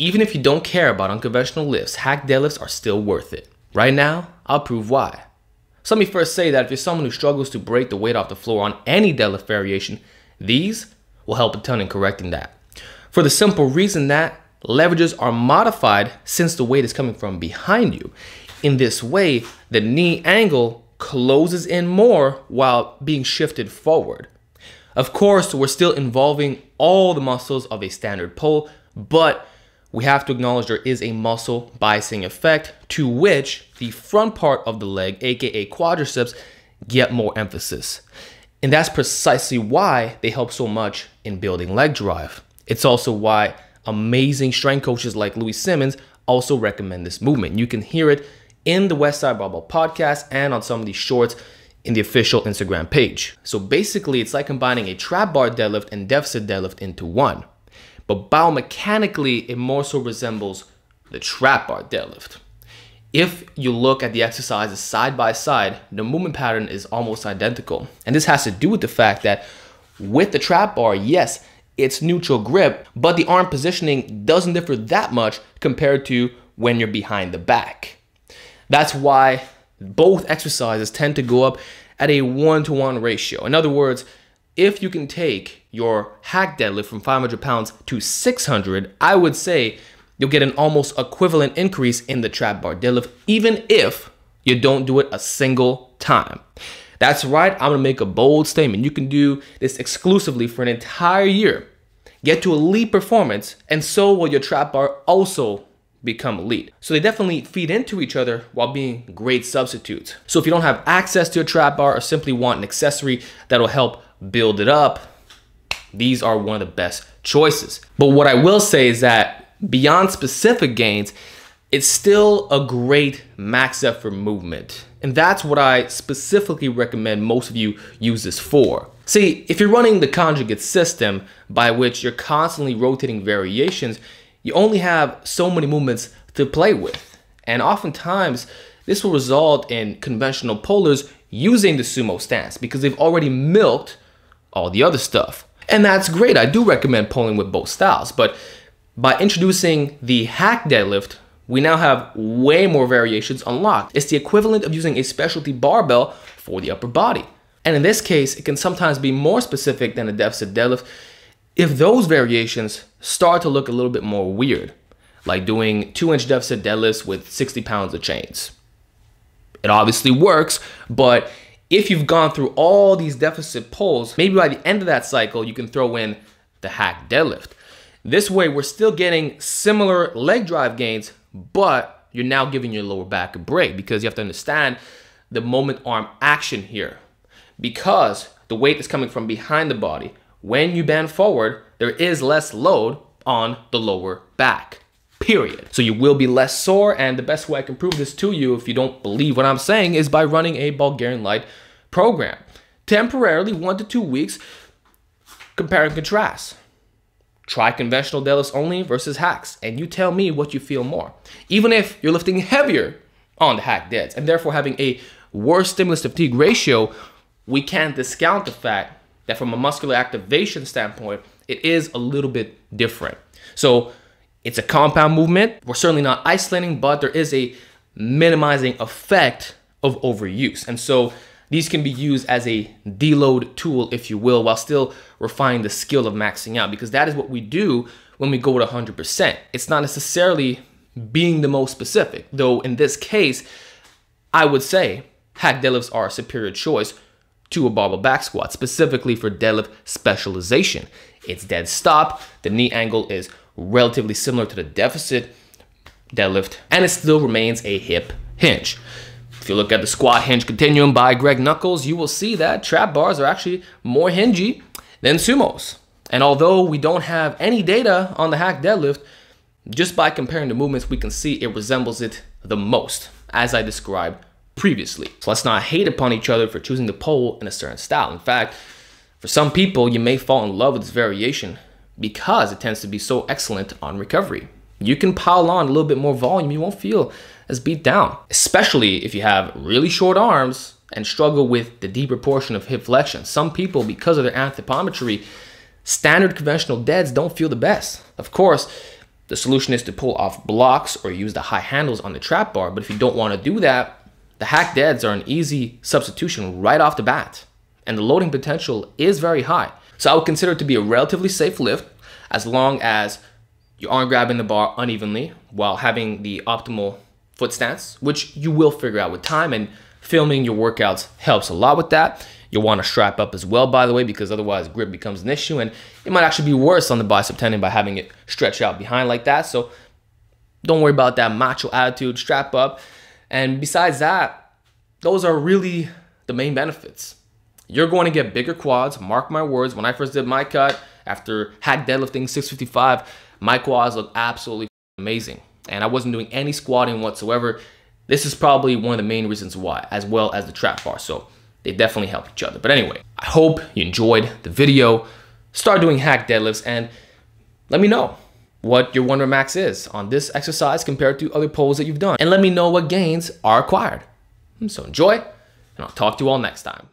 Even if you don't care about unconventional lifts, hack deadlifts are still worth it. Right now, I'll prove why. So let me first say that if you're someone who struggles to break the weight off the floor on any deadlift variation, these will help a ton in correcting that. For the simple reason that leverages are modified since the weight is coming from behind you. In this way, the knee angle closes in more while being shifted forward. Of course, we're still involving all the muscles of a standard pull, but we have to acknowledge there is a muscle biasing effect to which the front part of the leg, aka quadriceps, get more emphasis. And that's precisely why they help so much in building leg drive. It's also why amazing strength coaches like Louis Simmons also recommend this movement. You can hear it in the Westside Barbell podcast and on some of these shorts in the official Instagram page. So basically, it's like combining a trap bar deadlift and deficit deadlift into one. But biomechanically, it more so resembles the trap bar deadlift. If you look at the exercises side by side, the movement pattern is almost identical. And this has to do with the fact that with the trap bar, yes, it's neutral grip, but the arm positioning doesn't differ that much compared to when you're behind the back. That's why both exercises tend to go up at a 1-to-1 ratio. In other words, if you can take your hack deadlift from 500 pounds to 600, I would say you'll get an almost equivalent increase in the trap bar deadlift, even if you don't do it a single time. That's right, I'm gonna make a bold statement. You can do this exclusively for an entire year, get to elite performance, and so will your trap bar also become elite. So they definitely feed into each other while being great substitutes. So if you don't have access to a trap bar or simply want an accessory that'll help build it up, these are one of the best choices. But what I will say is that beyond specific gains, it's still a great max effort movement. And that's what I specifically recommend most of you use this for. See, if you're running the conjugate system, by which you're constantly rotating variations, you only have so many movements to play with. And oftentimes, this will result in conventional pullers using the sumo stance because they've already milked all the other stuff. And that's great. I do recommend pulling with both styles. But by introducing the hack deadlift, we now have way more variations unlocked. It's the equivalent of using a specialty barbell for the upper body. And in this case, it can sometimes be more specific than a deficit deadlift if those variations start to look a little bit more weird, like doing 2-inch deficit deadlifts with 60 pounds of chains. It obviously works, but if you've gone through all these deficit pulls, maybe by the end of that cycle, you can throw in the hack deadlift. This way, we're still getting similar leg drive gains, but you're now giving your lower back a break because you have to understand the moment arm action here. Because the weight is coming from behind the body, when you bend forward, there is less load on the lower back, period. So you will be less sore, and the best way I can prove this to you if you don't believe what I'm saying is by running a Bulgarian Light program. Temporarily, 1 to 2 weeks, compare and contrast. Try conventional deadlifts only versus hacks, and you tell me what you feel more. Even if you're lifting heavier on the hack deads and therefore having a worse stimulus to fatigue ratio, we can't discount the fact that from a muscular activation standpoint, it is a little bit different. So it's a compound movement. We're certainly not isolating, but there is a minimizing effect of overuse. And so these can be used as a deload tool, if you will, while still refining the skill of maxing out, because that is what we do when we go to 100%. It's not necessarily being the most specific, though in this case, I would say hack deadlifts are a superior choice to a barbell back squat, specifically for deadlift specialization. It's dead stop, the knee angle is relatively similar to the deficit deadlift, and it still remains a hip hinge. If you look at the squat hinge continuum by Greg Nuckols, you will see that trap bars are actually more hingy than sumos. And although we don't have any data on the hack deadlift, just by comparing the movements, we can see it resembles it the most, as I described previously. So let's not hate upon each other for choosing the pull in a certain style. In fact, for some people, you may fall in love with this variation because it tends to be so excellent on recovery. You can pile on a little bit more volume, you won't feel as beat down, especially if you have really short arms and struggle with the deeper portion of hip flexion. Some people, because of their anthropometry, standard conventional deads don't feel the best. Of course, the solution is to pull off blocks or use the high handles on the trap bar. But if you don't want to do that, the hack deads are an easy substitution right off the bat. And the loading potential is very high. So I would consider it to be a relatively safe lift as long as you aren't grabbing the bar unevenly while having the optimal foot stance, which you will figure out with time, and filming your workouts helps a lot with that. You'll want to strap up as well, by the way, because otherwise grip becomes an issue, and it might actually be worse on the bicep tendon by having it stretch out behind like that. So don't worry about that macho attitude, strap up. And besides that, those are really the main benefits. You're going to get bigger quads, mark my words. When I first did my cut, after hack deadlifting 655, my quads looked absolutely amazing. And I wasn't doing any squatting whatsoever. This is probably one of the main reasons why, as well as the trap bar. So they definitely help each other. But anyway, I hope you enjoyed the video. Start doing hack deadlifts and let me know what your 1 rep max is on this exercise compared to other pulls that you've done. And let me know what gains are acquired. So enjoy, and I'll talk to you all next time.